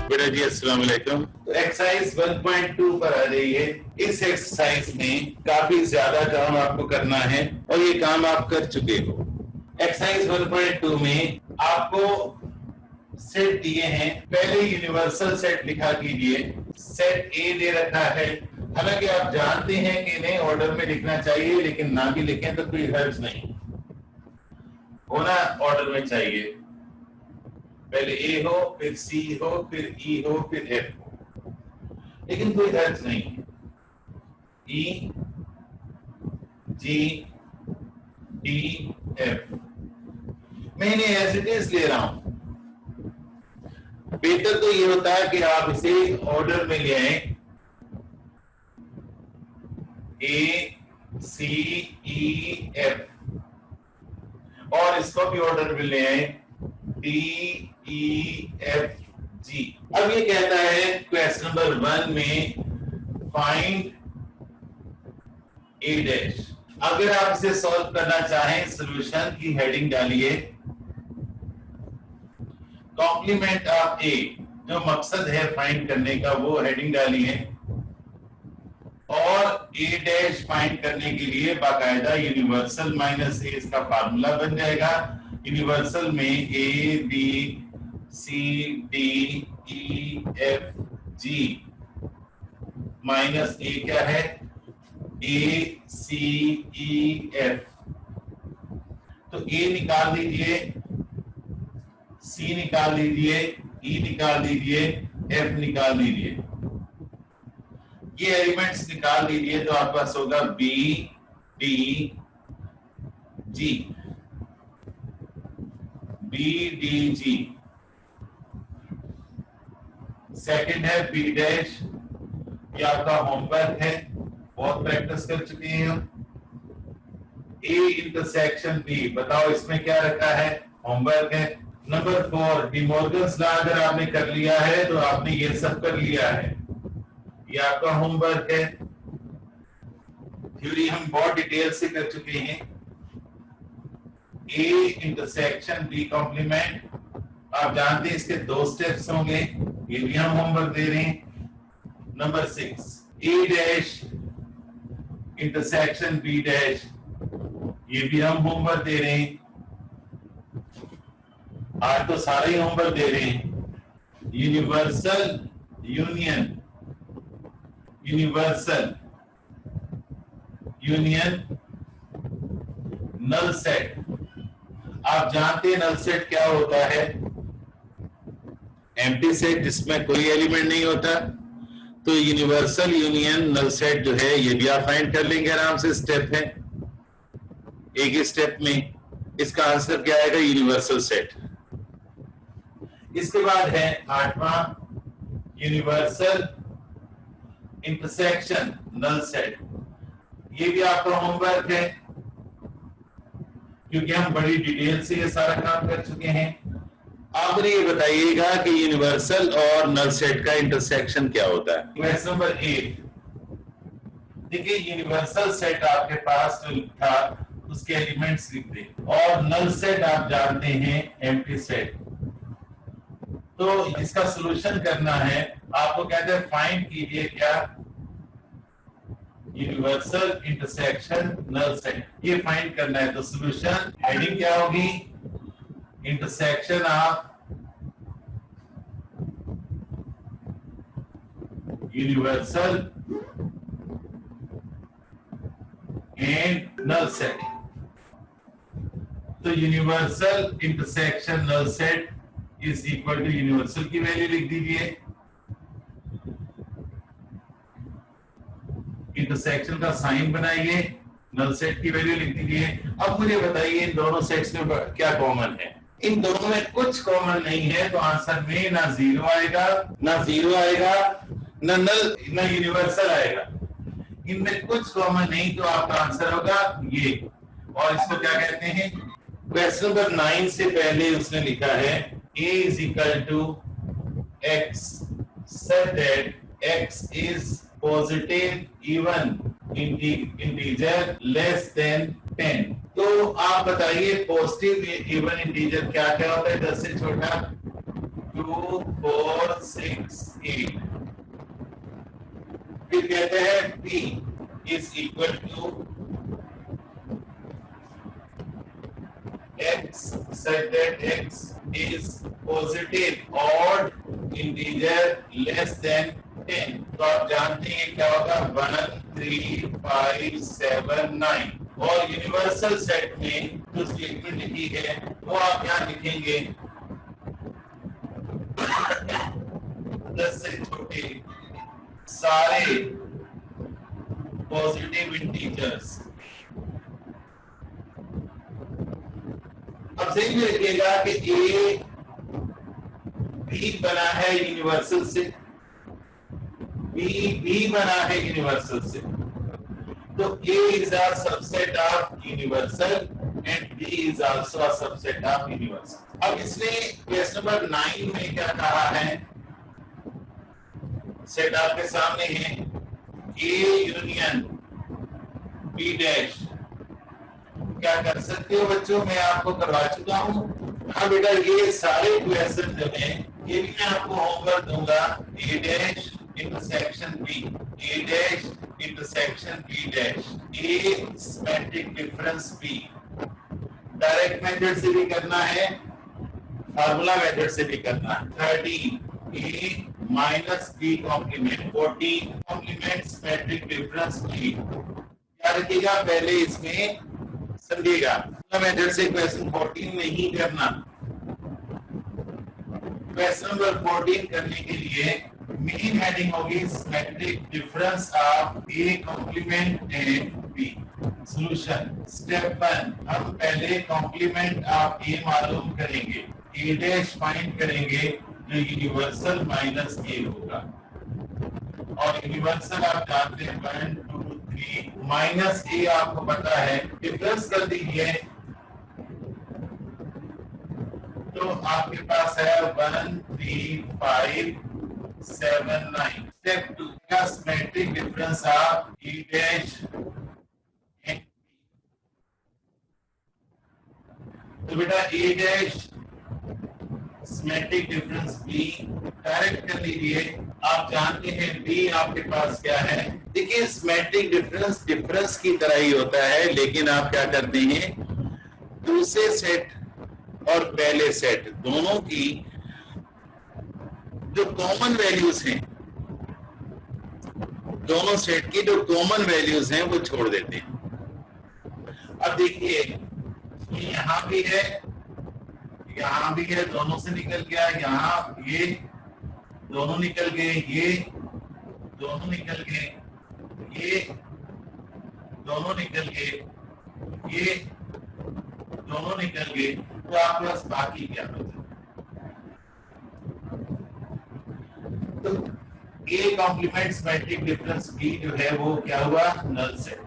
बेटा जी अस्सलाम वालेकुम। तो एक्सरसाइज 1.2 पर आ जाइए। इस एक्सरसाइज में काफी ज्यादा काम आपको करना है और ये काम आप कर चुके हो। एक्सरसाइज 1.2 में आपको सेट दिए हैं। पहले यूनिवर्सल सेट लिखा कीजिए। सेट ए दे रखा है। हालांकि आप जानते हैं कि इन्हें ऑर्डर में लिखना चाहिए, लेकिन ना भी लिखें तो कोई हर्ज नहीं, होना ऑर्डर में चाहिए। पहले ए हो, फिर सी हो, फिर ई हो, फिर एफ हो, लेकिन कोई हर्ज नहीं है। ई, जी, डी, एफ मैं इन्हें एज इट इज ले रहा हूं। बेहतर तो ये होता है कि आप इसे ऑर्डर में ले आए। ए, सी, ई, एफ, और इसको भी ऑर्डर में ले आए। डी, ई, एफ, जी। अब ये कहता है क्वेश्चन नंबर 1 में फाइंड ए डैश। अगर आप इसे सॉल्व करना चाहें, सॉल्यूशन की हेडिंग डालिए कॉम्प्लीमेंट ऑफ ए। जो मकसद है फाइंड करने का वो हेडिंग डालिए, और ए डैश फाइंड करने के लिए बाकायदा यूनिवर्सल माइनस ए इसका फार्मूला बन जाएगा। यूनिवर्सल में ए, बी, सी, डी, ई, एफ, जी माइनस ए क्या है? ए, सी, ई, एफ। तो ए निकाल दीजिए, सी निकाल दीजिए, ई निकाल दीजिए, एफ निकाल दीजिए। ये एलिमेंट्स निकाल दीजिए तो आपके पास होगा बी, डी, जी। बी, डी, जी। सेकंड है बी डैश। ये आपका होमवर्क है, बहुत प्रैक्टिस कर चुके हैं हम। ए इंटरसेक्शन बी, बताओ इसमें क्या रखा है? होमवर्क है। नंबर 4 डिमॉर्गन्स लॉ अगर आपने कर लिया है तो आपने ये सब कर लिया है, ये आपका होमवर्क है। थ्योरी हम बहुत डिटेल से कर चुके हैं। ए इंटरसेक्शन बी कॉम्प्लीमेंट, आप जानते हैं इसके 2 स्टेप्स होंगे, ये भी हम होमवर्क दे रहे हैं। नंबर 6 ए डैश इंटरसेक्शन बी डैश, ये भी हम होमवर्क दे रहे हैं। आज तो सारे ही होमवर्क दे रहे हैं। Universal union, universal union null set. आप जानते हैं नल सेट क्या होता है? एम्प्टी सेट जिसमें कोई एलिमेंट नहीं होता। तो यूनिवर्सल यूनियन नल सेट जो है ये भी आप फाइंड कर लेंगे आराम से। स्टेप है, एक ही स्टेप में इसका आंसर क्या आएगा? Universal set. इसके बाद है 8वां यूनिवर्सल इंटरसेक्शन नल सेट। ये भी आपका होमवर्क है, क्योंकि हम बड़ी डिटेल से ये सारा काम कर चुके हैं। आप मुझे ये बताइएगा कि यूनिवर्सल और नल सेट का इंटरसेक्शन क्या होता है? क्वेश्चन नंबर 8 देखिए, यूनिवर्सल सेट आपके पास जो था उसके एलिमेंट्स लिख दे, और नल सेट आप जानते हैं एम्प्टी सेट। तो इसका सॉल्यूशन करना है, आपको कहते हैं फाइंड कीजिए क्या? यूनिवर्सल इंटरसेक्शन नल सेट, ये फाइंड करना है। तो सॉल्यूशन हेडिंग क्या होगी? Intersection of universal and null set. तो universal intersection null set is equal to universal की वैल्यू लिख दीजिए, इंटरसेक्शन का साइन बनाइए, नल सेट की वैल्यू लिख दीजिए। अब मुझे बताइए इन दोनों सेट्स में क्या कॉमन है? इन दोनों में कुछ कॉमन नहीं है, तो आंसर में ना जीरो आएगा, ना नल, ना यूनिवर्सल आएगा। इनमें कुछ कॉमन नहीं, तो आपका आंसर होगा ये। और इसको क्या कहते हैं? क्वेश्चन नंबर 9 से पहले उसने लिखा है a is equal to x such that x is positive even integer less than 10। तो आप बताइए पॉजिटिव इवन इंटीजर क्या क्या होता है 10 से छोटा? 2 4 6 8। फिर कहते हैं p is equal to x such that x is positive odd integer less than 10। तो आप जानते हैं क्या होगा 1 3 5 7 9। और यूनिवर्सल सेट में जो स्टेटमेंट लिखी है वो आप यहाँ लिखेंगे 10 से छोटे सारे पॉजिटिव इंटीजर्स। अब सही में लिखिएगा कि ए बी बना है यूनिवर्सल से, बी बना है यूनिवर्सल से, तो A is a subset of universal and B is also a subset of universal. अब इसने क्वेश्चन नंबर 9 में क्या कहा है, सेट आपके सामने है ए यूनियन बी डैश। क्या कर सकते हो बच्चों, मैं आपको करवा चुका हूं। हाँ बेटा, ये सारे क्वेश्चन जो हैं ये भी मैं आपको होमवर्क दूंगा। A dash intersection B, A dash intersection B dash, A symmetric difference B. Direct method से भी करना है, फार्मूला मेथड से भी करना है। 13 A minus B complement, 14 complement symmetric difference B. क्या रखिएगा पहले इसमें समझिएगा, मेथड से क्वेश्चन 14 नहीं करना। क्वेश्चन नंबर 14 करने के लिए मेन हेडिंग होगी symmetric difference of A complement and B. Solution step 1, हम पहले कॉम्प्लीमेंट ऑफ ए मालूम करेंगे, ए डैश फाइंड करेंगे जो यूनिवर्सल माइनस ए होगा। और यूनिवर्सल आप जानते हैं 1 2 3 माइनस ए आपको पता है, डिफरेंस कर दीजिए तो आपके पास है 1 3 5 7 9। स्टेप 2 का symmetric difference of A dash. तो बेटा A dash symmetric difference B direct कर लीजिए। आप जानते हैं बी आपके पास क्या है। देखिए सिमेट्रिक डिफरेंस डिफरेंस की तरह ही होता है, लेकिन आप क्या करते हैं दूसरे सेट और पहले सेट दोनों की जो कॉमन वैल्यूज हैं, दोनों सेट की जो कॉमन वैल्यूज हैं वो छोड़ देते हैं। अब देखिए यहां भी है, यहाँ भी है, दोनों से निकल गया, यहाँ ये दोनों निकल गए, ये दोनों निकल गए, ये दोनों निकल गए, ये दोनों निकल गए, तो आपके पास बाकी क्या बचा? तो A complement symmetric difference B जो है वो क्या हुआ, नल सेट।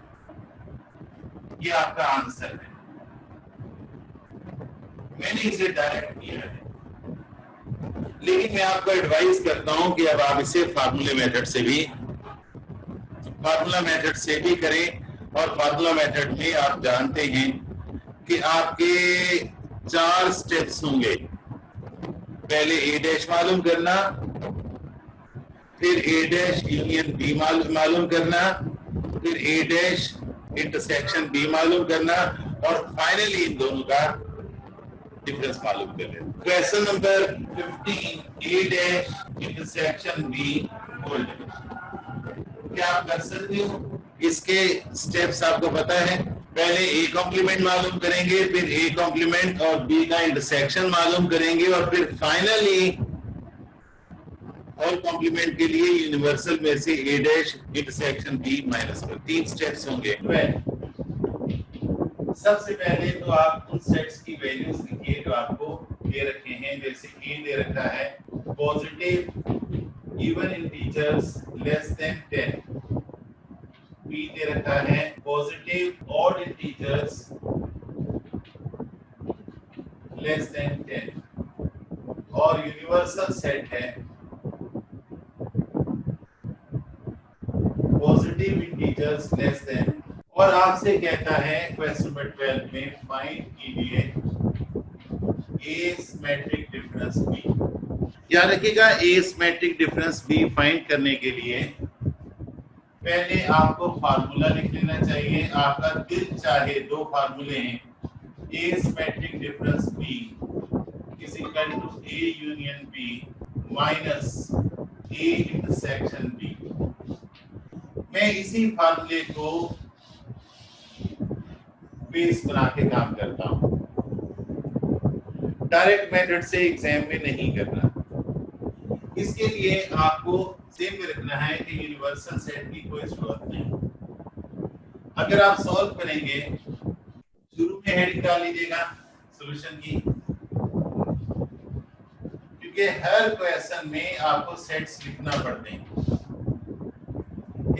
ये आपका आंसर है, मैंने इसे डायरेक्ट किया है। लेकिन मैं आपको एडवाइस करता हूं कि अब आप इसे फार्मूला मेथड से भी करें। और फार्मूला मेथड में आप जानते हैं कि आपके 4 स्टेप्स होंगे। पहले ए डैश मालूम करना, फिर ए डैश यूनियन बी मालूम करना, फिर ए डैश इंटरसेक्शन बी मालूम करना, और फाइनली इन दोनों का डिफरेंस मालूम कर लें। Question number 15 A dash intersection B whole dash. क्या आप कर सकते हो? इसके स्टेप्स आपको पता है। पहले ए कॉम्प्लीमेंट मालूम करेंगे, फिर ए कॉम्प्लीमेंट और बी का इंटरसेक्शन मालूम करेंगे, और फिर फाइनली होल कॉम्प्लीमेंट के लिए यूनिवर्सल में से ए डैश इंटरसेक्शन बी माइनस कर। 3 स्टेप्स होंगे। सबसे पहले तो आप उन सेट्स की वैल्यूज लिखिए जो आपको दे रखे हैं। जैसे ए दे रखा है positive even integers less than 10, B दे रखा है positive odd integers less than 10, और यूनिवर्सल सेट है पॉजिटिव इंटीजर्स लेस देन। और आपसे कहता है क्वेश्चन नंबर 12 में फाइंड कीजिए ए सिमेट्रिक डिफरेंस बी। याद रखिएगा A symmetric difference B find करने के लिए पहले आपको फार्मूला लिख लेना चाहिए। आपका दिल चाहे दो फार्मूले हैं, A symmetric difference B is equal to A union B minus A intersection B. मैं इसी फार्मूले को बेस बना के काम करता हूं, डायरेक्ट मेथड से एग्जाम में नहीं करना। इसके लिए आपको सेम में रखना है कि यूनिवर्सल सेट की कोई जरूरत नहीं। अगर आप सॉल्व करेंगे, शुरू में हेडिंग डाल लीजिएगा सॉल्यूशन की, क्योंकि हर क्वेश्चन में आपको सेट्स लिखना पड़ते हैं।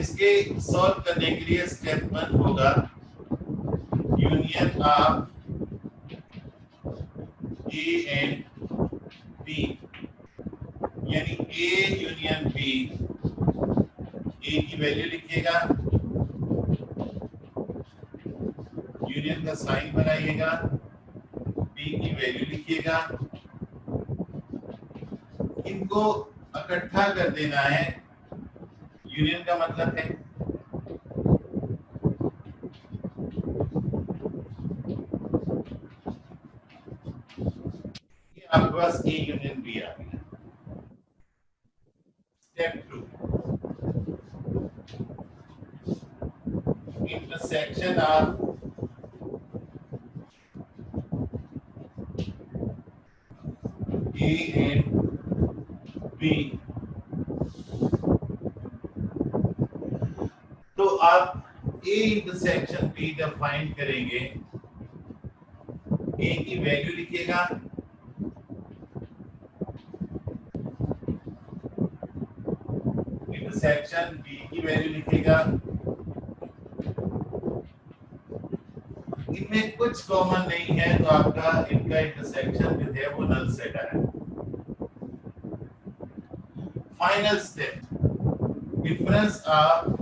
इसके सॉल्व करने के लिए स्टेप 1 होगा union of A and B, यानी ए यूनियन बी। ए की वैल्यू लिखिएगा, यूनियन का साइन बनाइएगा, बी की वैल्यू लिखिएगा, इनको इकट्ठा कर देना है। यूनियन का मतलब है कि आपके पास ए यूनियन बी आ गया। Step 2 intersection of A and B. तो आप ए इंटरसेक्शन बी जब फाइंड करेंगे, ए की वैल्यू लिखिएगा, इंटरसेक्शन बी की वैल्यू लिखिएगा। इनमें कुछ कॉमन नहीं है, तो आपका इनका इंटरसेक्शन जो है वो नल सेट है। Final step difference of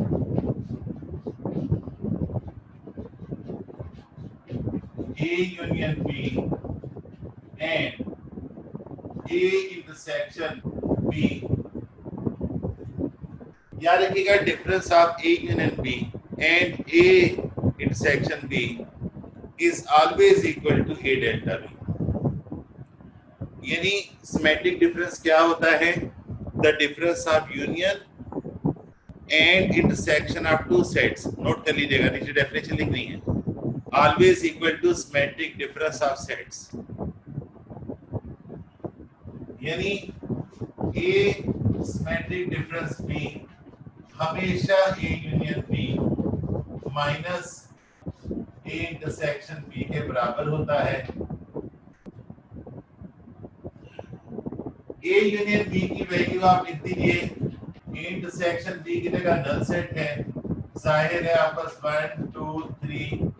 A union B and A intersection B। याद रखिएगा difference of A union B and A intersection B is always equal to A delta B। यानी सिमेट्रिक डिफरेंस क्या होता है? The difference of union and intersection of two sets. Note कर लीजिएगा, नीचे definition लिखनी है, always equal to symmetric difference of sets। यानी A symmetric difference B हमेशा A union B minus A intersection B के बराबर होता है। A यूनियन B की वैल्यू आप लिख दीजिए, A इंटरसेक्शन B की जगह नल सेट है, जाहिर है आपस 1 2 3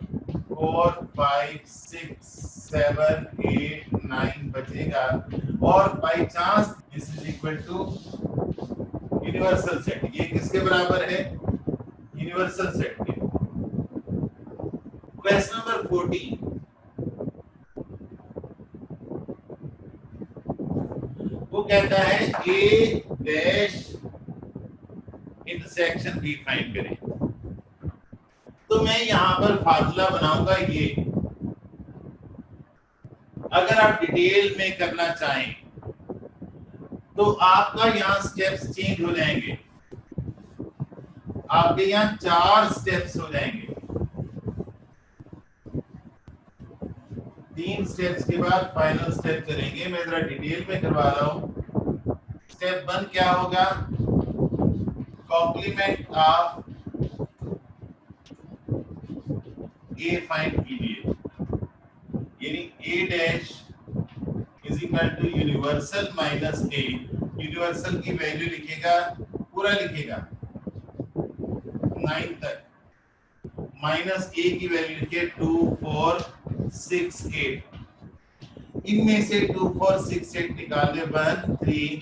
4 5 6 7 8 9 बचेगा, और by chance this is equal to universal set. ये किसके बराबर है? यूनिवर्सल सेट के। क्वेश्चन नंबर 14, वो कहता है A dash intersection B find करें। तो मैं यहां पर फार्मूला बनाऊंगा ये। अगर आप डिटेल में करना चाहें तो आपका यहां स्टेप्स चेंज हो जाएंगे, आपके यहां 4 स्टेप्स हो जाएंगे। 3 स्टेप्स के बाद फाइनल स्टेप करेंगे। मैं जरा डिटेल में करवा रहा हूं। स्टेप 1 क्या होगा? कॉम्प्लीमेंट ऑफ ए फाइंड कीजिए, यानी A dash is equal to universal minus A. Universal की वैल्यू लिखेगा, पूरा लिखेगा 9 तक, माइनस ए की वैल्यू लिखिए 2 4 6 8। इनमें से 2 4 6 8 निकाले 1 3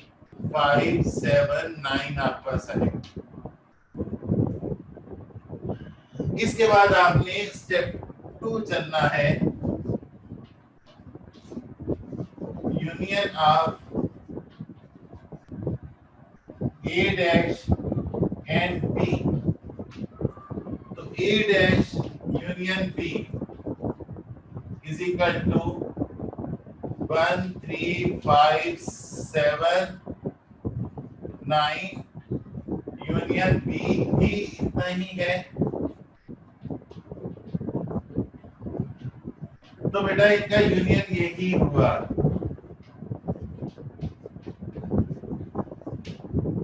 5 7 9 आपके पास आएगा। इसके बाद आपने स्टेप 2 चलना है, union of A dash and B. तो A dash union B is equal to 1 3 5 7 9 union B भी इतना ही है। तो बेटा इनका यूनियन यही हुआ।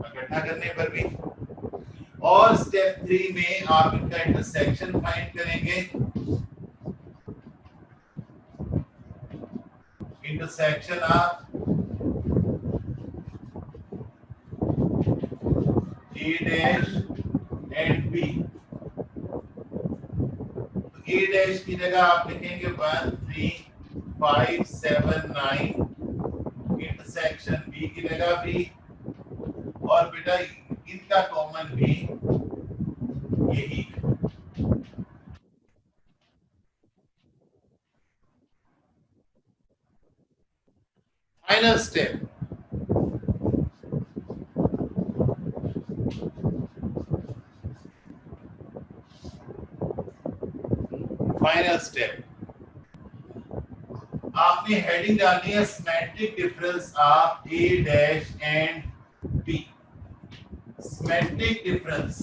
इकट्ठा करने पर भी। और स्टेप 3 में आप इनका इंटरसेक्शन फाइंड करेंगे। Intersection of A dash and B। तो A dash की जगह आप लिखेंगे 1 3 5 7 9, इंटरसेक्शन B की जगह भी, और बेटा इनका कॉमन भी यही है। फाइनल स्टेप, फाइनल स्टेप आपने हेडिंग डालनी है symmetric difference of A dash and B। Symmetric difference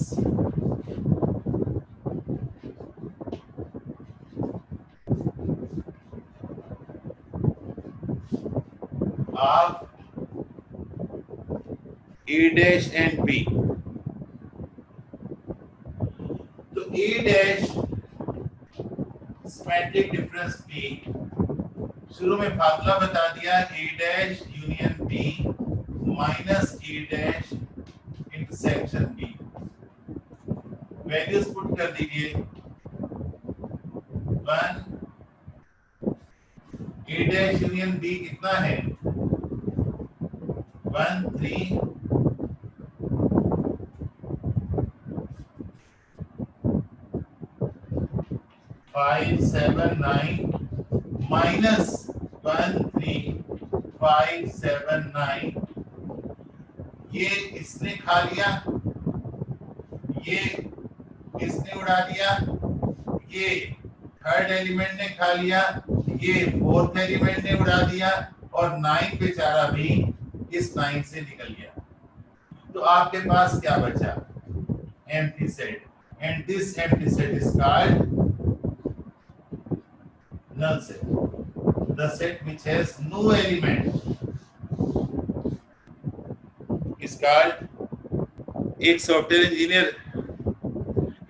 of A dash and B। तो A dash symmetric difference B, शुरू में फार्मूला बता दिया, A dash union B minus A dash intersection B। Values put कर दीजिए। 1 A dash union B कितना है? 1 3 5 7 9 minus 1 3 5 7 9। ये इसने खा लिया, ये इसने उड़ा दिया, ये थर्ड एलिमेंट ने खा लिया, ये फोर्थ एलिमेंट ने उड़ा दिया, और 9 बेचारा भी इस 9 से निकल गया। तो आपके पास क्या बचा? Empty set, and this empty set is called null set, the set which has no element is called। एक सॉफ्टवेयर इंजीनियर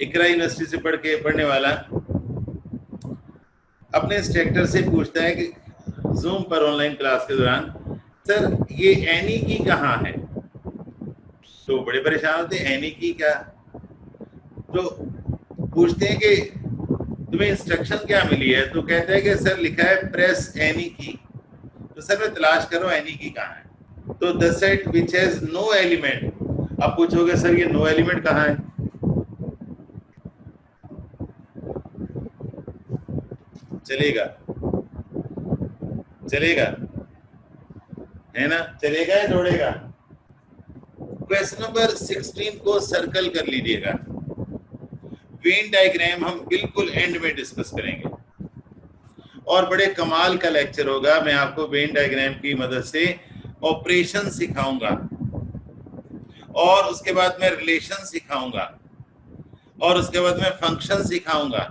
इकरा यूनिवर्सिटी से पढ़ने वाला अपने इंस्ट्रक्टर से पूछता है कि जूम पर ऑनलाइन क्लास के दौरान, सर ये एनी की कहाँ है? तो बड़े परेशान होते हैं, एनी की क्या? तो पूछते हैं कि तुम्हें इंस्ट्रक्शन क्या मिली है? तो कहता है कि सर लिखा है प्रेस एनी की। तो सर मैं तलाश करो एनी की कहाँ है। तो the set which has no element. अब पूछोगे सर ये नो एलिमेंट कहाँ है? चलेगा, चलेगा है ना? चलेगा या जोड़ेगा? क्वेश्चन नंबर 16 को सर्कल कर लीजिएगा। वेन डायग्राम हम बिल्कुल एंड में डिस्कस करेंगे और बड़े कमाल का लेक्चर होगा। मैं आपको वेन डायग्राम की मदद से ऑपरेशन सिखाऊंगा, और उसके बाद मैं रिलेशन सिखाऊंगा, और उसके बाद मैं फंक्शन सिखाऊंगा।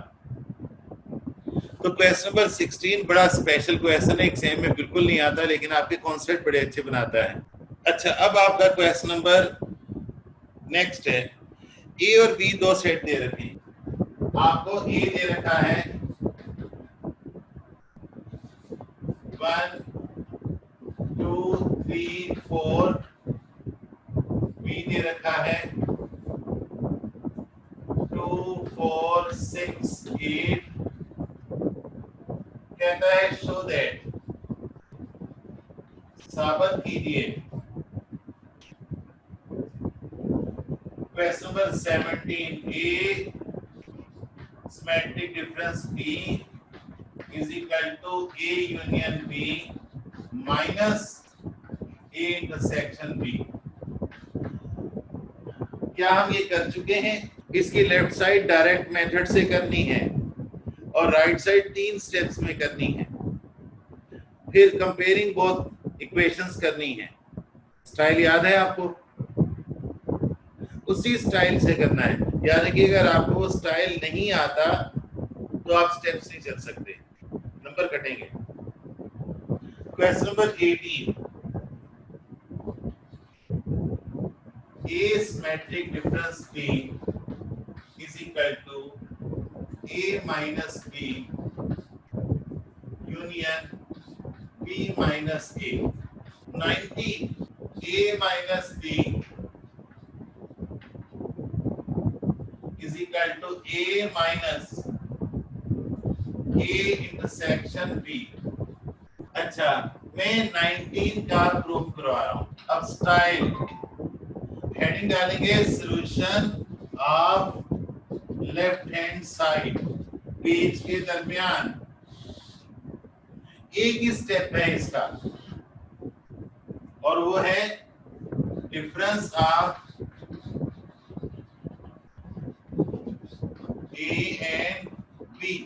तो क्वेश्चन नंबर 16 बड़ा स्पेशल क्वेश्चन है, एग्जाम में बिल्कुल नहीं आता, लेकिन आपके कॉन्सेप्ट बड़े अच्छे बनाता है। अच्छा, अब आपका क्वेश्चन नंबर नेक्स्ट है। ए और बी दो सेट दे रखी, आपको ए दे रखा है 1 2 3 4, बी दे रखा है 2 4 6 8। कहता है शो दैट, साबित कीजिए। Question number 17, A symmetric difference B is equal to A union B minus A intersection B। क्या हम ये कर चुके हैं? इसकी लेफ्ट साइड डायरेक्ट मेथड से करनी है और राइट साइड 3 स्टेप्स में करनी है। फिर कंपेयरिंग बोथ इक्वेशंस करनी है। स्टाइल याद है आपको? उसी स्टाइल से करना है। याद रखिए, अगर आपको वो स्टाइल नहीं आता तो आप स्टेप्स नहीं चल सकते, नंबर कटेंगे। Question number 18, A symmetric difference B is equal to A minus B union B minus A. 90 A minus B is equal to A minus A intersection B. अच्छा, मैं 19 का प्रूफ करवा रहा हूं। अब स्टाइल हेडिंग डालेंगे, solution of left hand side. Page के दरमियान एक ही स्टेप है इसका और वो है difference of A and B,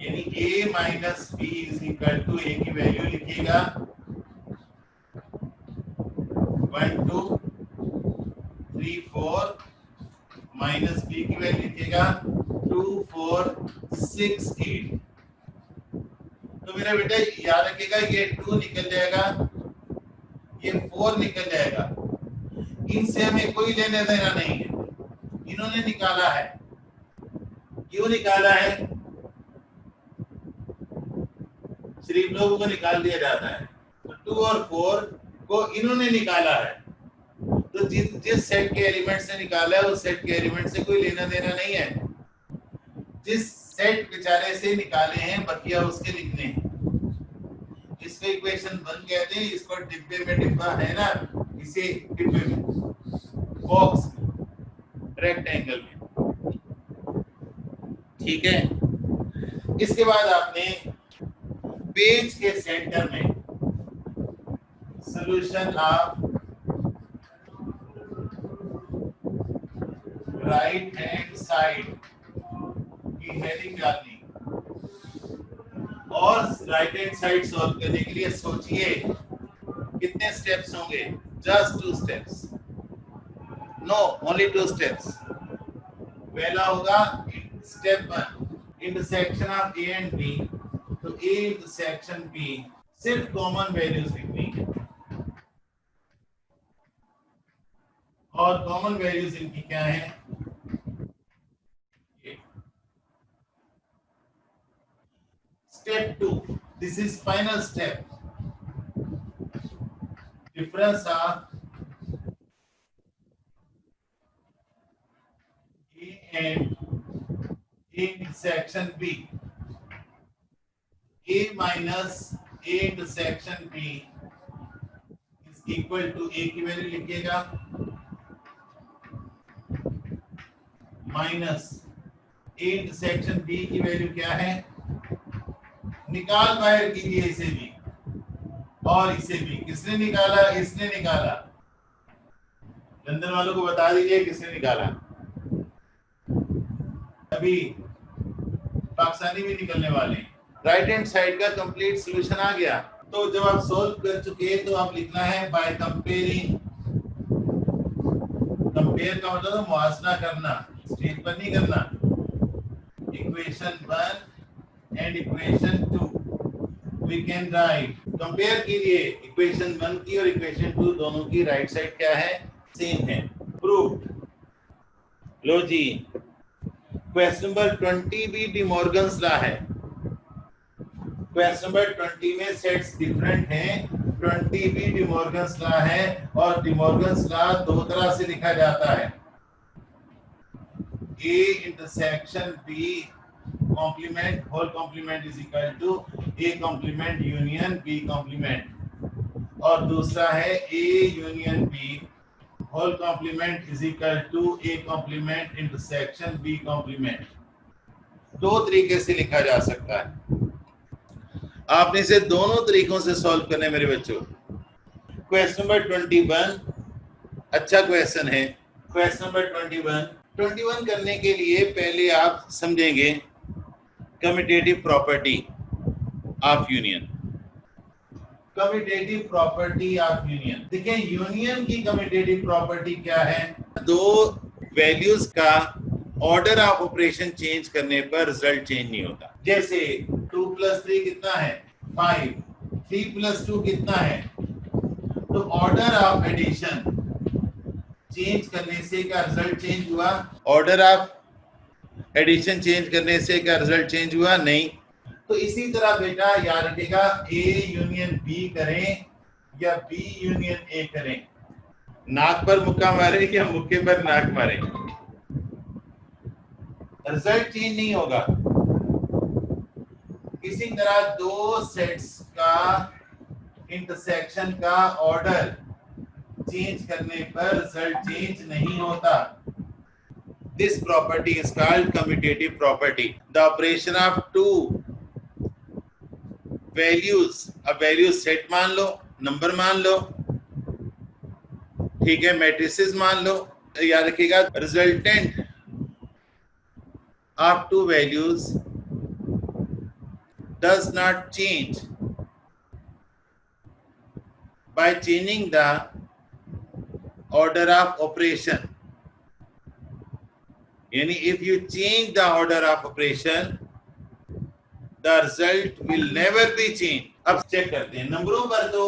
यानी A minus B is equal to A की वैल्यू लिखिएगा 1 2 3 4 माइनस B की वैल्यू लिखिएगा 2 4 6 8। तो मेरा बेटा याद रखिएगा, ये 2 निकल जाएगा, ये 4 निकल जाएगा। इनसे हमें कोई लेने देना नहीं है, इन्होंने निकाला है। क्यों निकाला है? सिर्फ लोगों को निकाल दिया जाता है। तो 2 और 4 को इन्होंने निकाला है, तो जिस सेट के एलिमेंट से निकाला है उस सेट के एलिमेंट से कोई लेना देना नहीं है। जिस सेट बेचारे से निकाले हैं बकिया उसके लिखने हैं। इसको इक्वेशन 1 कहते हैं। इसको डिब्बे में डिब्बा है ना, इसे डिब्बे में, बॉक्स में, रेक्टेंगल में, ठीक है। इसके बाद आपने पेज के सेंटर में solution of right hand side की हेडिंग डालनी और राइट हैंड साइड सॉल्व करने के लिए सोचिए कितने स्टेप्स होंगे। Just 2 steps, no only 2 steps. पहला होगा step 1, intersection of A and B। तो A इंटरसेक्शन B, सिर्फ कॉमन वैल्यूज लिखनी है और कॉमन वैल्यूज इनकी क्या है? Step 2, this is final step. Difference of A and A intersection B. A minus A intersection B is equal to A की value लिखिएगा माइनस A इंटरसेक्शन B की वैल्यू क्या है? निकाल बाहर कीजिए इसे भी और इसे भी। किसने निकाला? इसने निकाला। लंदन वालों को बता दीजिए किसने निकाला। अभी पाकिस्तानी भी निकलने वाले। राइट हैंड साइड का कंप्लीट सॉल्यूशन आ गया। तो जब आप सॉल्व कर चुके तो आप लिखना है बाय कंपेयरिंग। कंपेयर का मतलब मुआवजा करना, स्टेज पर नहीं करना। Equation 1 and equation 2 we can write. Compare कीजिए इक्वेशन 1 की और इक्वेशन 2, दोनों की राइट साइड क्या है? सेम है। प्रूव्ड। लो जी, क्वेश्चन नंबर 20 भी डिमॉर्गन्स लॉ है। क्वेश्चन नंबर 20 में सेट्स डिफरेंट हैं। 20 भी डिमॉर्गन्स लॉ है और डिमॉर्गन्स लॉ 2 तरह से लिखा जाता है। A intersection B complement whole complement is equal to A complement union B complement, और दूसरा है A union B whole complement is equal to A complement intersection B complement। 2 तरीके से लिखा जा सकता है। आपने इसे दोनों तरीकों से सॉल्व करने मेरे बच्चों। क्वेश्चन नंबर 21, अच्छा क्वेश्चन है। क्वेश्चन नंबर 21 करने के लिए पहले आप समझेंगे commutative property of union. Commutative property of union, देखिए यूनियन की कम्यूटेटिव प्रॉपर्टी क्या है? दो वैल्यूज का ऑर्डर ऑफ ऑपरेशन चेंज करने पर रिजल्ट चेंज नहीं होता। जैसे 2 + 3 कितना है? 5। 3 + 2 कितना है? तो ऑर्डर ऑफ एडिशन चेंज करने से क्या रिजल्ट चेंज हुआ? ऑर्डर ऑफ एडिशन चेंज करने से क्या रिजल्ट चेंज हुआ? नहीं। तो इसी तरह बेटा याद रखिएगा, ए यूनियन बी करें या बी यूनियन ए करें, नाक पर मुक्का मारे या मुक्के पर नाक मारे, रिजल्ट चेंज नहीं होगा। इसी तरह दो सेट्स का इंटरसेक्शन का ऑर्डर चेंज करने पर रिजल्ट चेंज नहीं होता। This property is called commutative property. The operation of two values, अब वैल्यू सेट मान लो, नंबर मान लो, ठीक है, मैट्रिसेस मान लो, याद रखिएगा resultant of two values does not change by changing the order of operation. यानी if you change the order of operation, the result will never be changed. अब चेक करते हैं नंबरों पर, तो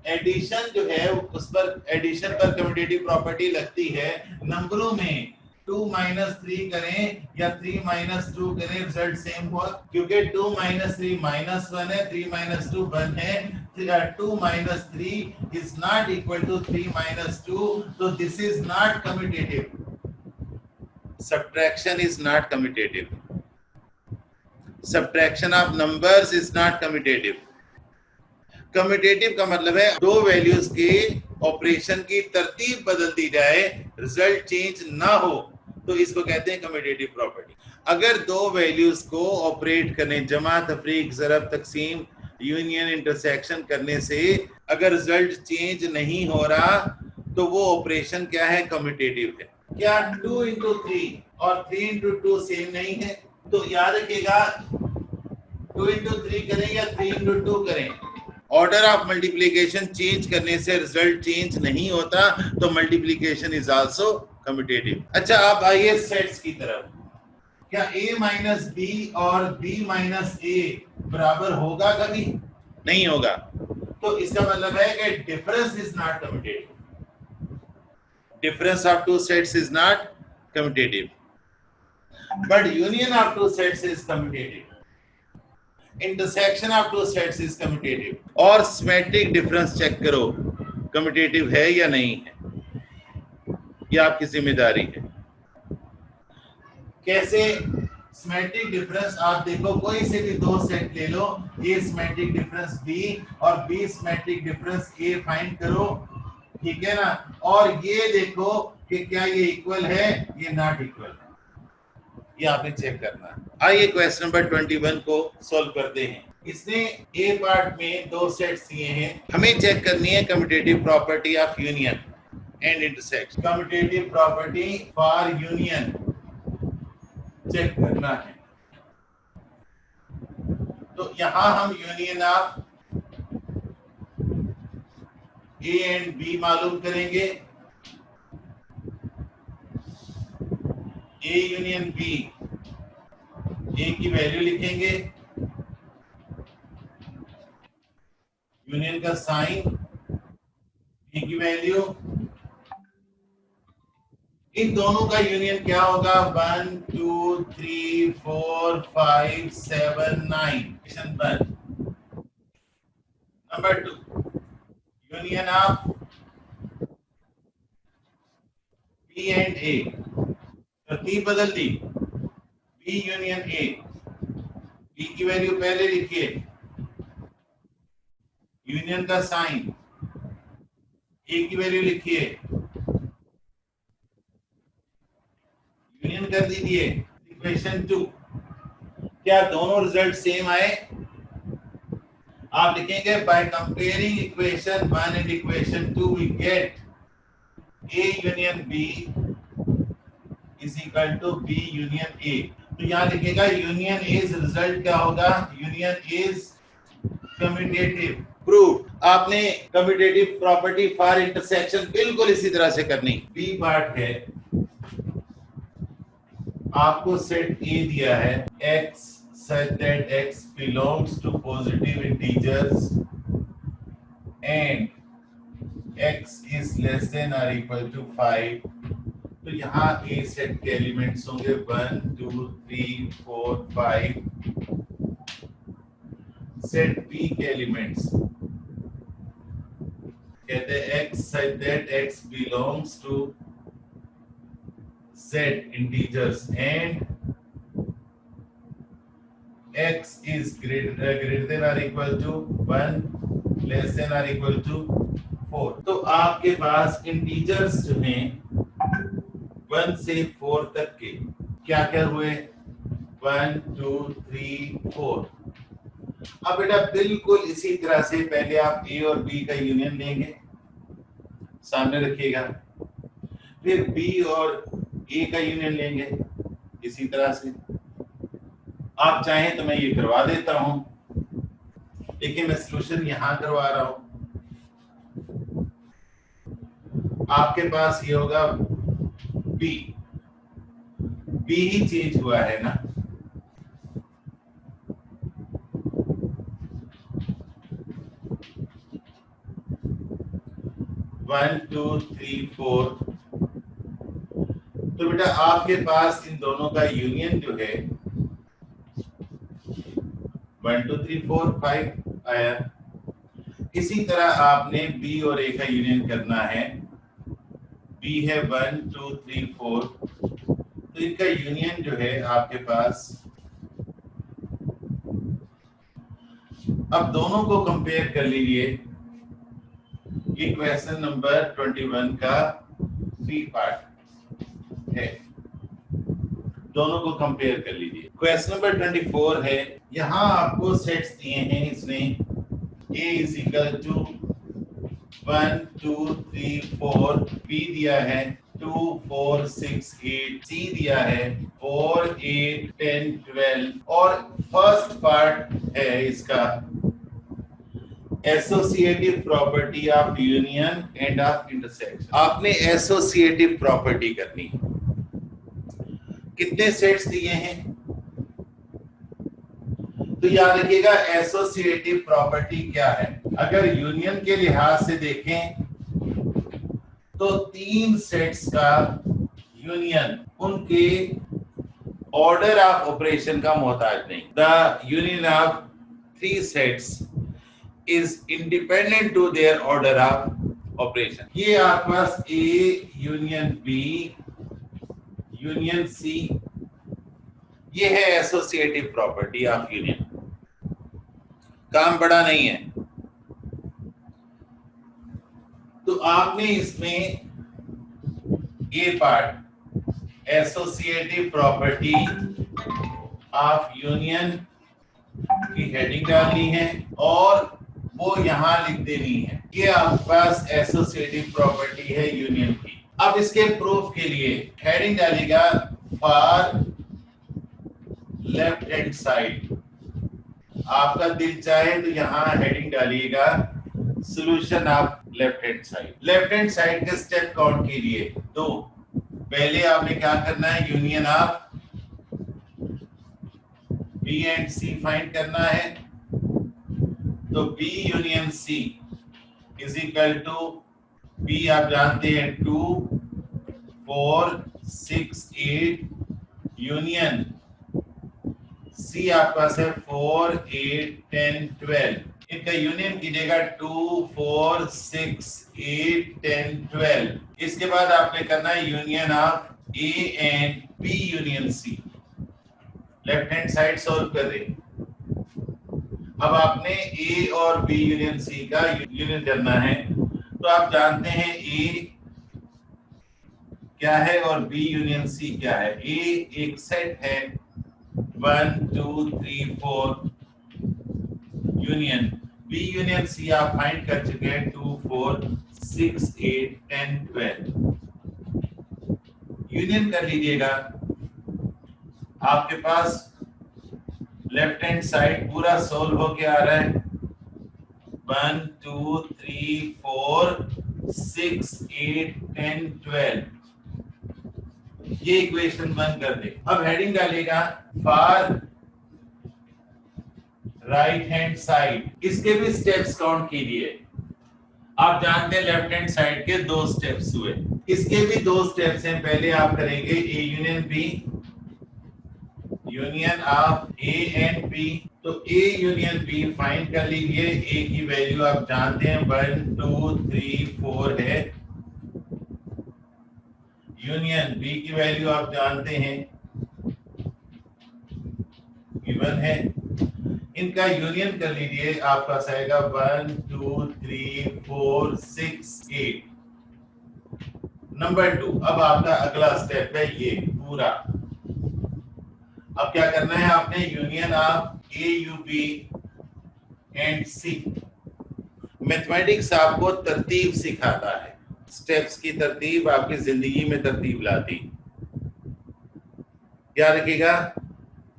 एडिशन जो है उस पर, एडिशन पर कम्यूटेटिव प्रॉपर्टी लगती है। नंबरों में 2 - 3 करें या 3 - 2 करें, रिजल्ट सेम हुआ, क्योंकि 2 - 3 -1 है, 3 - 2 1 है। 2 - 3 is not equal to 3 - 2, so this is not commutative. Subtraction is not commutative. Subtraction of numbers is not commutative. Commutative का मतलब है दो वैल्यूज के ऑपरेशन की तरतीब बदल दी जाए, रिजल्ट चेंज ना हो, तो इसको कहते हैं कम्यूटेटिव प्रॉपर्टी। अगर दो वैल्यूज को ऑपरेट करने, जमा, तफरीक, ज़रब, तकसीम, यूनियन, इंटरसेक्शन करने से अगर रिजल्ट चेंज नहीं हो रहा, तो वो ऑपरेशन क्या है? कम्यूटेटिव है। क्या 2 × 3 और 3 × 2 सेम नहीं है? तो याद रखिएगा 2 × 3 करें या 3 × 2 करें, ऑर्डर ऑफ मल्टीप्लिकेशन चेंज करने से रिजल्ट चेंज नहीं होता, तो मल्टीप्लिकेशन इज आल्सो कम्यूटेटिव। अच्छा, अब आइए सेट्स की तरफ। क्या a - b और b - a बराबर होगा? कभी नहीं होगा। तो इसका मतलब है कि difference is not commutative. Difference of two sets is not commutative, but union of two sets is commutative. Intersection of two sets is commutative. और symmetric difference चेक करो commutative है या नहीं है, ये आपकी जिम्मेदारी है। कैसे सिमेट्रिक डिफरेंस? आप देखो, कोई से भी दो सेट ले लो, ए सिमेट्रिक डिफरेंस बी और बी सिमेट्रिक डिफरेंस ए फाइंड करो, ठीक है ना, और ये देखो कि क्या ये इक्वल है, ये नॉट इक्वल है, ये आपने चेक करना है। आइए क्वेश्चन नंबर 21 को सॉल्व करते हैं। इसने ए पार्ट में दो सेट्स दिए हैं, हमें चेक करनी है commutative property of union and intersection. Commutative property for union check करना है। तो यहां हम union of A and B मालूम करेंगे। ए यूनियन बी, ए की वैल्यू लिखेंगे, यूनियन का साइन, बी की वैल्यू, इन दोनों का यूनियन क्या होगा? 1 2 3 4 5 7 9। Number 2, union of B and A, तरतीब बदल दी, बी यूनियन ए, बी की वैल्यू पहले लिखिए, यूनियन का साइन, ए की वैल्यू लिखिए, यूनियन कर दीजिए। इक्वेशन 2, क्या दोनों रिजल्ट सेम आए? आप लिखेंगे by comparing equation 1 and equation 2 we get, A union B is equal to B union A। तो यहाँ लिखेगा यूनियन एज रिजल्ट क्या होगा, यूनियन एज कम्यूटेटिव प्रूफ। आपने कम्यूटेटिव प्रॉपर्टी फॉर इंटरसेक्शन बिल्कुल इसी तरह से करनी। बी पार्ट है, आपको सेट ए दिया है x such that x belongs to positive integers and x is less than or equal to 5। तो यहाँ ए सेट के एलिमेंट्स होंगे 1 2 3 4 5। सेट बी के एलिमेंट्स कहते हैं x such that x belongs to z integers and x is greater than or equal to 1 less than or equal to 4। तो आपके पास integers में 1 से 4 तक के क्या क्या हुए, 1 2 3 4। अब बेटा बिल्कुल इसी तरह से पहले आप ए और बी का यूनियन लेंगे, सामने रखिएगा, फिर बी और ए का यूनियन लेंगे इसी तरह से। आप चाहें तो मैं ये करवा देता हूं, लेकिन मैं सॉल्यूशन यहां करवा रहा हूं। आपके पास ये होगा बी, बी ही चेंज हुआ है ना, वन टू थ्री फोर। तो बेटा आपके पास इन दोनों का यूनियन जो है 1 2 3 4 5 आया। इसी तरह आपने बी और ए का यूनियन करना है, बी है 1 2 3 4। तो इनका यूनियन जो है आपके पास, अब दोनों को कंपेयर कर लीजिए। ये क्वेश्चन नंबर 21 का बी पार्ट है, दोनों को कंपेयर कर लीजिए। क्वेश्चन नंबर 24 है, यहां आपको सेट्स दिए हैं इसने, a is equal to 1 2 3 4, b दिया है 2 4 6 8, c दिया है 4 8 10 12, और फर्स्ट पार्ट है इसका associative property of union end of intersection. आपने एसोसिएटिव प्रॉपर्टी करनी। कितने सेट्स दिए हैं, तो याद रखिएगा एसोसिएटिव प्रॉपर्टी क्या है। अगर यूनियन के लिहाज से देखें तो 3 सेट्स का यूनियन उनके ऑर्डर ऑफ ऑपरेशन का मोहताज नहीं। The union of 3 sets is independent to their order of operation। ये आपके पास A union B union C, ये है एसोसिएटिव प्रॉपर्टी ऑफ यूनियन। काम बड़ा नहीं है। तो आपने इसमें A part associative property of union की हेडिंग डालनी है और वो यहां लिख देनी है। ये आपके पास एसोसिएटिव प्रॉपर्टी है यूनियन की। अब इसके प्रूफ के लिए हेडिंग डालेगा फॉर लेफ्ट हैंड साइड। आपका दिल चाहे तो यहां हेडिंग डालिएगा solution of left hand side. Left hand side के स्टेप काउंट कीजिए। तो पहले आपने क्या करना है, union of B and C find करना है। तो B union C is equal to, B आप जानते हैं 2 4 6 8, यूनियन C आपका है 4 8 10 12। इनका यूनियन कीजिएगा 2 4 6 8 10 12। इसके बाद आपने करना है union of A and B union C। Left hand side solve कर रहे हैं। अब आपने A और B यूनियन C का यूनियन करना है। तो आप जानते हैं A क्या है और B यूनियन C क्या है। A एक सेट है 1 2 3 4 यूनियन, B यूनियन C आप फाइंड कर चुके हैं 2 4 6 8 10 12। यूनियन कर लीजिएगा। आपके पास लेफ्ट हैंड साइड पूरा सोल्व होके आ रहा है। 1 2 3 4 6 8 10 12, ये इक्वेशन 1 कर दे। अब हेडिंग डालेगा फार राइट हैंड साइड। इसके भी स्टेप्स काउंट कीजिए। आप जानते हैं लेफ्ट हैंड साइड के 2 स्टेप्स हुए, इसके भी 2 स्टेप्स हैं। पहले आप करेंगे A union B, union of A and B. तो ए यूनियन बी फाइंड कर लीजिए। ए की वैल्यू आप जानते हैं 1 2 3 4 है। यूनियन बी की वैल्यू आप जानते हैं, गिवन है। इनका यूनियन कर लीजिए, आपका आएगा 1 2 3 4 6 8। नंबर 2, अब आपका अगला स्टेप है ये पूरा। अब क्या करना है आपने, union of A U B and C. Mathematics आपको तरतीब सिखाता है, स्टेप्स की तरतीब आपकी जिंदगी में तरतीब लाती। याद रखिएगा,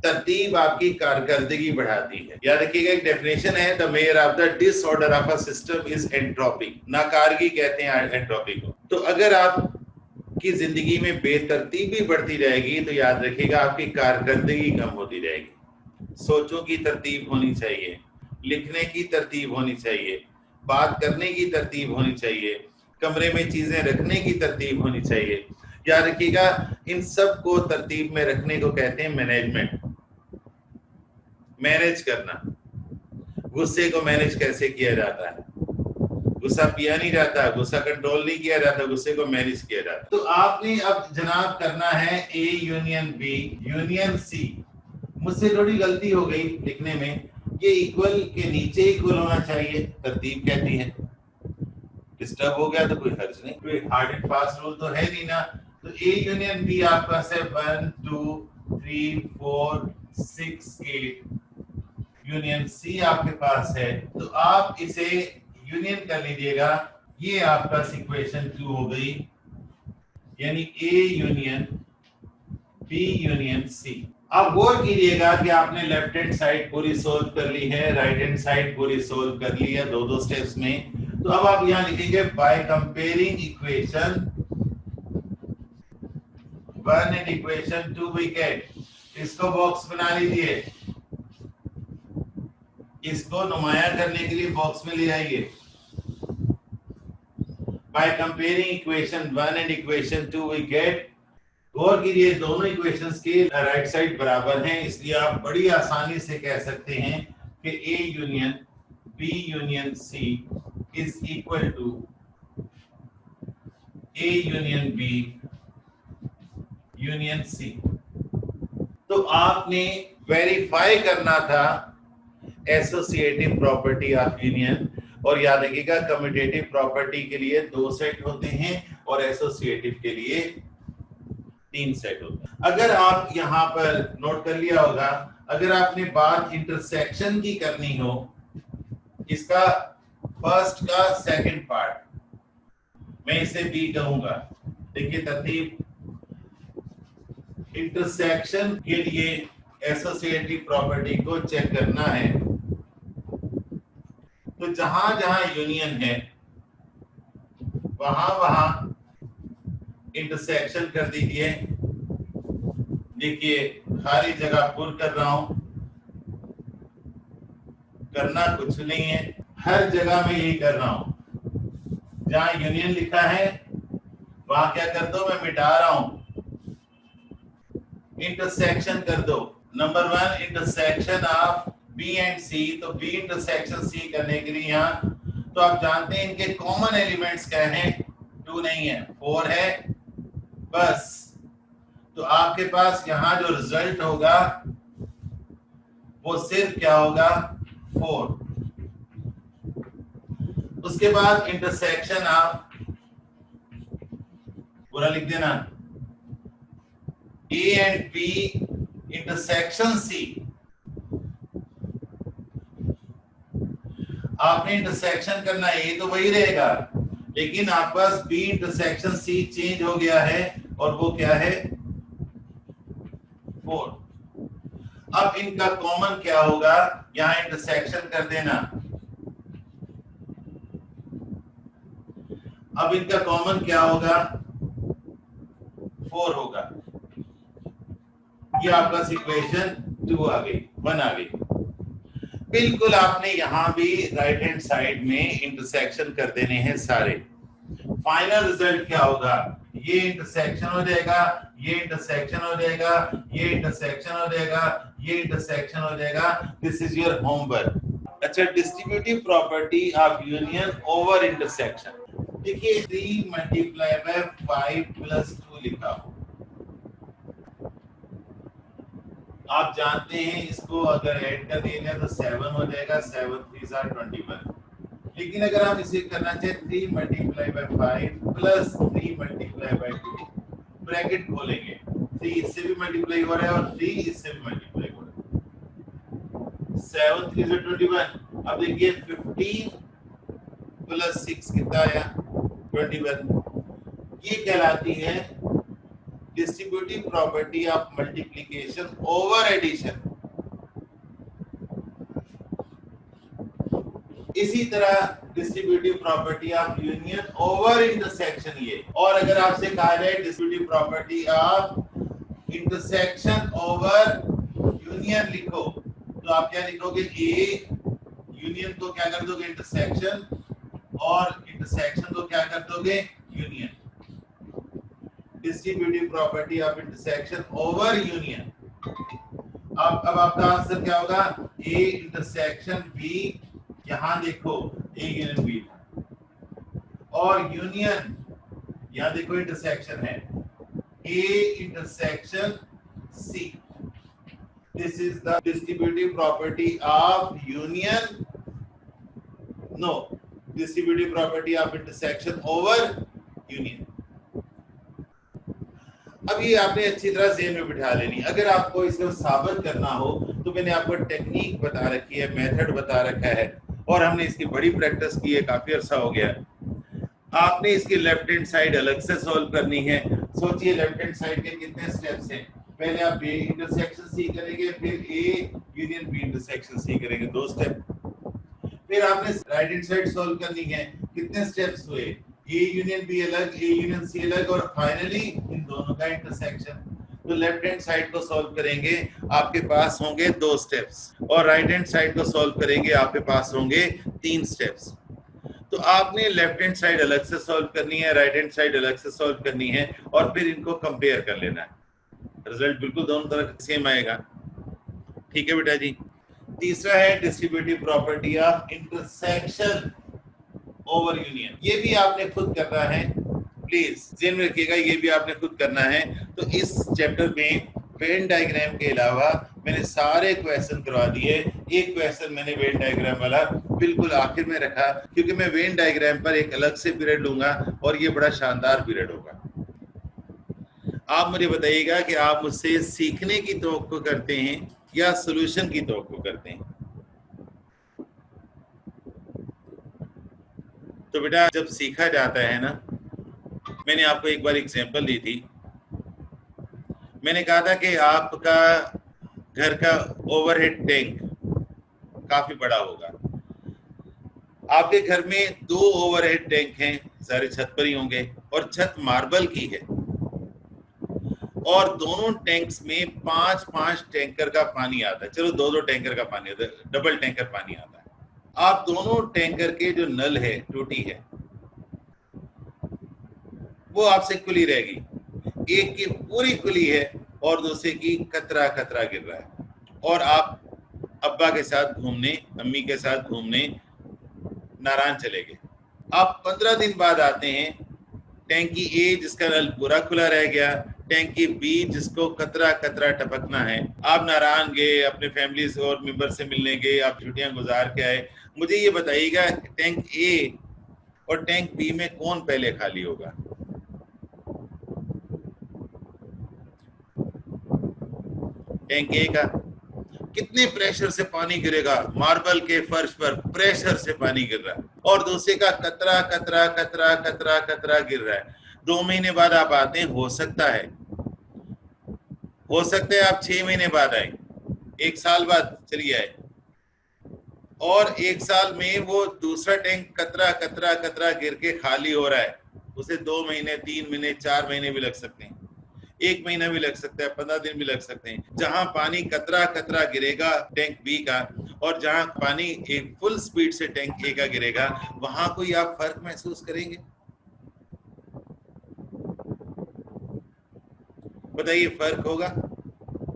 तरतीब आपकी कारकर्दगी बढ़ाती है। याद रखिएगा, एक डेफिनेशन है, the measure of the disorder of a system is entropy. नाकारगी कहते हैं एंट्रोपी को। तो अगर आप की जिंदगी में बेतरतीबी बढ़ती रहेगी तो याद रखिएगा आपकी कारकर्दगी कम होती रहेगी। सोचों की तरतीब होनी चाहिए, लिखने की तरतीब होनी चाहिए, बात करने की तरतीब होनी चाहिए, कमरे में चीजें रखने की तरतीब होनी चाहिए। याद रखिएगा, इन सब को तरतीब में रखने को कहते हैं मैनेजमेंट। मैनेज करना। गुस्से को मैनेज कैसे किया जाता है? गुस्सा पिया नहीं जाता, गुस्सा कंट्रोल नहीं किया जाता, गुस्से को मैनेज किया जाता। तो आपने अब जनाब करना है A union B union C. मुझसे थोड़ी गलती हो गई लिखने में, ये इक्वल के नीचे इक्वल होना चाहिए, तरतीब कहती है। डिस्टर्ब हो गया तो कोई हर्ज नहीं, कोई हार्ड एंड फास्ट रूल तो है नहीं ना। तो ए यूनियन बी आपका है 1 2 3 4 6 8। यूनियन सी आपके पास है, तो आप इसे यूनियन कर लीजिएगा। ये आपका इक्वेशन 2 हो गई, यानी A union B union C. अब गौर कीजिएगा कि आपने लेफ्ट हैंड साइड पूरी सोल्व कर ली है, राइट हैंड साइड पूरी सोल्व कर ली है, 2 स्टेप्स में। तो अब आप यहां लिखेंगे by comparing equation 1 and equation 2 we get. इसको बॉक्स बना लीजिए, इसको नुमाया करने के लिए बॉक्स में ले आइए। By comparing equation 1 and equation 2 we get, गौर कीजिए दोनों इक्वेशंस के राइट साइड बराबर हैं, इसलिए आप बड़ी आसानी से कह सकते हैं कि A union B union C is equal to A union B union C। तो आपने वेरीफाई करना था एसोसिएटिव प्रॉपर्टी ऑफ यूनियन। और याद रखिएगा, कम्यूटेटिव प्रॉपर्टी के लिए 2 सेट होते हैं और एसोसिएटिव के लिए 3 सेट होते हैं। अगर आप यहां पर नोट कर लिया होगा, अगर आपने बात इंटरसेक्शन की करनी हो, इसका फर्स्ट का सेकंड पार्ट, मैं इसे बी कहूंगा। देखिए तरतीब, इंटरसेक्शन के लिए एसोसिएटिव प्रॉपर्टी को चेक करना है। तो जहां जहां यूनियन है वहां वहां इंटरसेक्शन कर दीजिए। देखिए खाली जगह पुर कर रहा हूं, करना कुछ नहीं है, हर जगह में यही कर रहा हूं। जहां यूनियन लिखा है वहां क्या कर दो, मैं मिटा रहा हूं, इंटरसेक्शन कर दो। Number 1 intersection of B and C. तो बी इंटरसेक्शन सी करने के लिए यहाँ, तो आप जानते हैं इनके कॉमन एलिमेंट्स क्या हैं, 2 नहीं है 4 है बस। तो आपके पास यहाँ जो रिजल्ट होगा वो सिर्फ क्या होगा, 4। उसके बाद इंटरसेक्शन ऑफ, पूरा लिख देना, A and B intersection C. आपने इंटरसेक्शन करना है, ये तो वही रहेगा, लेकिन आपके पास बी इंटरसेक्शन सी चेंज हो गया है और वो क्या है 4। अब इनका कॉमन क्या होगा, यहां इंटरसेक्शन कर देना। अब इनका कॉमन क्या होगा 4 होगा। ये आपका इक्वेशन 2 आ गई, 1 आ गई। बिल्कुल आपने यहां भी राइट हैंड साइड में इंटरसेक्शन कर देने हैं सारे। फाइनल रिजल्ट क्या होगा, ये इंटरसेक्शन हो जाएगा, ये इंटरसेक्शन हो जाएगा, ये इंटरसेक्शन हो जाएगा, ये इंटरसेक्शन हो जाएगा। This is your homework. अच्छा, distributive property of union over intersection. देखिए 3 मल्टीप्लाई बाय 5 प्लस 2 लिखा हो, आप जानते हैं इसको अगर ऐड कर देंगे तो 7 हो जाएगा, 7 3 are 21। लेकिन अगर आप इसे करना चाहे 3 multiply by 5 plus 3 multiply by 2, bracket खोलेंगे, 3 इससे भी मल्टीप्लाई हो रहा है और 3 इससे भी मल्टीप्लाई हो रहा है, 7 3 are 21। अब देखिए 15 प्लस 6 कितना आया 21। ये कहलाती है distributive property of multiplication over addition. इसी तरह distributive property of union over intersection ये। और अगर आपसे कहा जाए distributive property of intersection over union लिखो, तो आप क्या लिखोगे, ए यूनियन को क्या कर दोगे इंटरसेक्शन, और इंटरसेक्शन को क्या कर दोगे union. Distributive property of intersection over union. अब आपका आंसर क्या होगा, ए इंटरसेक्शन बी, यहां देखो ए यूनियन बी, और यूनियन यहां देखो इंटरसेक्शन है A intersection C. This is the distributive property of union, no, distributive property of intersection over union. अब ये आपने अच्छी तरह ज़हन में बिठा लेनी। अगर आपको इसको साबित करना हो तो मैंने आपको टेक्निक बता रखी है, मेथड बता रखा है, और हमने इसकी बड़ी प्रैक्टिस की है, काफी अरसा हो गया। आपने इसकी लेफ्ट हैंड साइड अलग से सॉल्व करनी है। सोचिए लेफ्ट हैंड साइड के कितने स्टेप्स हैं। पहले आप ए इंटरसेक्शन सी करेंगे, फिर A union B intersection C करेंगे, 2 स्टेप। फिर आपने राइट हैंड साइड सॉल्व करनी है, कितने स्टेप्स हुए, ए यूनियन बी अलग, ए यूनियन सी अलग, और फाइनली इन दोनों का इंटरसेक्शन। तो लेफ्ट हैंड साइड को सॉल्व करेंगे, आपके पास होंगे 2 स्टेप्स, और राइट हैंड साइड को सॉल्व करेंगे, आपके पास होंगे 3 स्टेप्स। तो आपने लेफ्ट हैंड साइड अलग से सॉल्व करनी है, राइट हैंड साइड अलग से सॉल्व करनी है, और फिर इनको कंपेयर कर लेना है। रिजल्ट बिल्कुल दोनों तरह सेम आएगा। ठीक है बेटा जी। तीसरा है distributive property of intersection over union. ये भी आपने खुद करना है, प्लीज ध्यान में रखिएगा, ये भी आपने खुद करना है। तो इस चैप्टर में वेन डायग्राम के अलावा मैंने सारे क्वेश्चन करवा दिए। एक क्वेश्चन मैंने वेन डायग्राम वाला बिल्कुल आखिर में रखा, क्योंकि मैं वेन डायग्राम पर एक अलग से पीरियड लूंगा और ये बड़ा शानदार पीरियड होगा। आप मुझे बताइएगा कि आप मुझसे सीखने की तवक्को करते हैं या सॉल्यूशन की तवक्को करते हैं। तो बेटा जब सीखा जाता है ना, मैंने आपको एक बार एग्जांपल दी थी। मैंने कहा था कि आपका घर का ओवरहेड टैंक काफी बड़ा होगा। आपके घर में 2 ओवरहेड टैंक हैं, सारे छत पर ही होंगे, और छत मार्बल की है, और दोनों टैंक्स में 5-5 टैंकर का पानी आता है। चलो 2-2 टैंकर का पानी आता है, डबल टैंकर पानी आता है। आप दोनों टैंकर के जो नल है, टूटी है, वो आपसे खुली रहेगी। एक की पूरी खुली है और दूसरे की कतरा कतरा गिर रहा है, और आप अब्बा के साथ घूमने, अम्मी के साथ घूमने नारायण चले गए। आप 15 दिन बाद आते हैं, टैंकी ए जिसका नल पूरा खुला रह गया, टैंकी बी जिसको कतरा कतरा टपकना है। आप नारायण गए, अपने फैमिली और मेंबर से मिलने गए, आप छुट्टियां गुजार के आए। मुझे ये बताइएगा टैंक ए और टैंक बी में कौन पहले खाली होगा? टैंक ए का। कितने प्रेशर से पानी गिरेगा, मार्बल के फर्श पर प्रेशर से पानी गिर रहा है, और दूसरे का कतरा कतरा कतरा कतरा कतरा गिर रहा है। 2 महीने बाद आप आते हैं, हो सकता है आप 6 महीने बाद आए, 1 साल बाद चलिए आए, और 1 साल में वो दूसरा टैंक कतरा कतरा कतरा गिर के खाली हो रहा है, उसे 2 महीने, 3 महीने, 4 महीने भी लग सकते हैं, 1 महीना भी लग सकता है, 15 दिन भी लग सकते हैं। जहां पानी कतरा कतरा गिरेगा टैंक बी का, और जहां पानी एक फुल स्पीड से टैंक ए का गिरेगा, वहां कोई आप फर्क महसूस करेंगे? बताइए, फर्क होगा?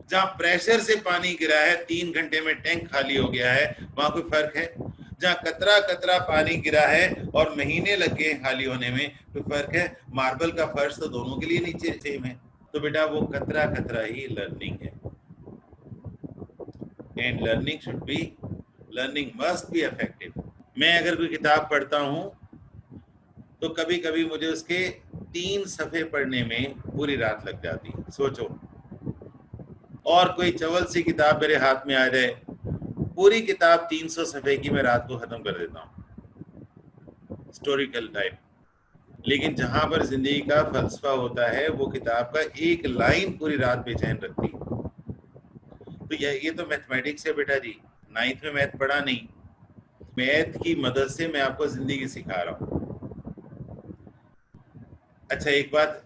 जहां प्रेशर से पानी गिरा है, 3 घंटे में टैंक खाली हो गया है, वहां कोई फर्क है? जहां कतरा कतरा पानी गिरा है और महीने लग गए खाली होने में, कोई फर्क है? मार्बल का फर्श तो दोनों के लिए नीचे सेम है। तो बेटा वो कतरा कतरा ही लर्निंग है, and learning must be effective. मैं अगर कोई किताब पढ़ता हूं तो कभी कभी मुझे उसके 3 सफ़े पढ़ने में पूरी रात लग जाती है, सोचो। और कोई चवल सी किताब मेरे हाथ में आ जाए, पूरी किताब 300 सफ़े की मैं रात को खत्म कर देता हूँ, हिस्टोरिकल टाइप। लेकिन जहां पर जिंदगी का फलसफा होता है, वो किताब का एक लाइन पूरी रात बेचैन रखती है। तो ये तो मैथमेटिक्स है बेटा जी, 9th में मैथ पढ़ा नहीं, मैथ की मदद से मैं आपको जिंदगी सिखा रहा हूँ। अच्छा एक बात,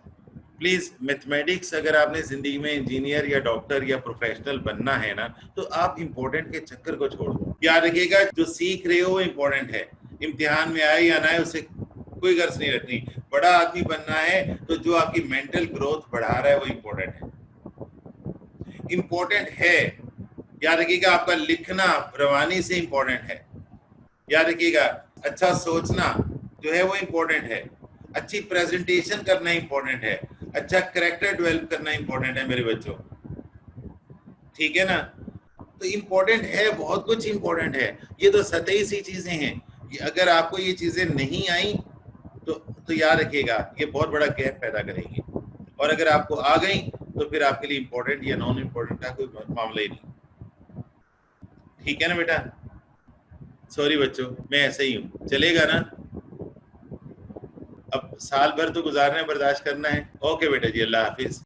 प्लीज, मैथमेटिक्स अगर आपने जिंदगी में इंजीनियर या डॉक्टर या प्रोफेशनल बनना है ना, तो आप इम्पोर्टेंट के चक्कर को छोड़ दो। याद रखिएगा, जो सीख रहे हो वो इम्पोर्टेंट है, इम्तिहान में आए या ना आए उससे कोई गर्ज नहीं रखनी। बड़ा आदमी बनना है तो जो आपकी मेंटल ग्रोथ बढ़ा रहा है वो इम्पोर्टेंट है, इम्पोर्टेंट है। याद रखिएगा, आपका लिखना रवानी से इम्पोर्टेंट है। याद रखिएगा, अच्छा सोचना जो है वो इम्पोर्टेंट है, अच्छी प्रेजेंटेशन करना इम्पोर्टेंट है, अच्छा कैरेक्टर डेवलप करना इम्पोर्टेंट है मेरे बच्चों, ठीक है ना? तो इम्पोर्टेंट है, बहुत कुछ इम्पोर्टेंट है। ये तो सतही सी चीजें हैं, अगर आपको ये चीजें नहीं आई तो याद रखिएगा ये बहुत बड़ा गैप पैदा करेंगी, और अगर आपको आ गई तो फिर आपके लिए इम्पोर्टेंट या नॉन इम्पोर्टेंट का कोई मामला ही नहीं, ठीक है ना बेटा? सॉरी बच्चों, मैं ऐसे ही हूँ, चलेगा ना? अब साल भर तो गुजारना है, बर्दाश्त करना है। ओके बेटा जी, अल्लाह हाफिज।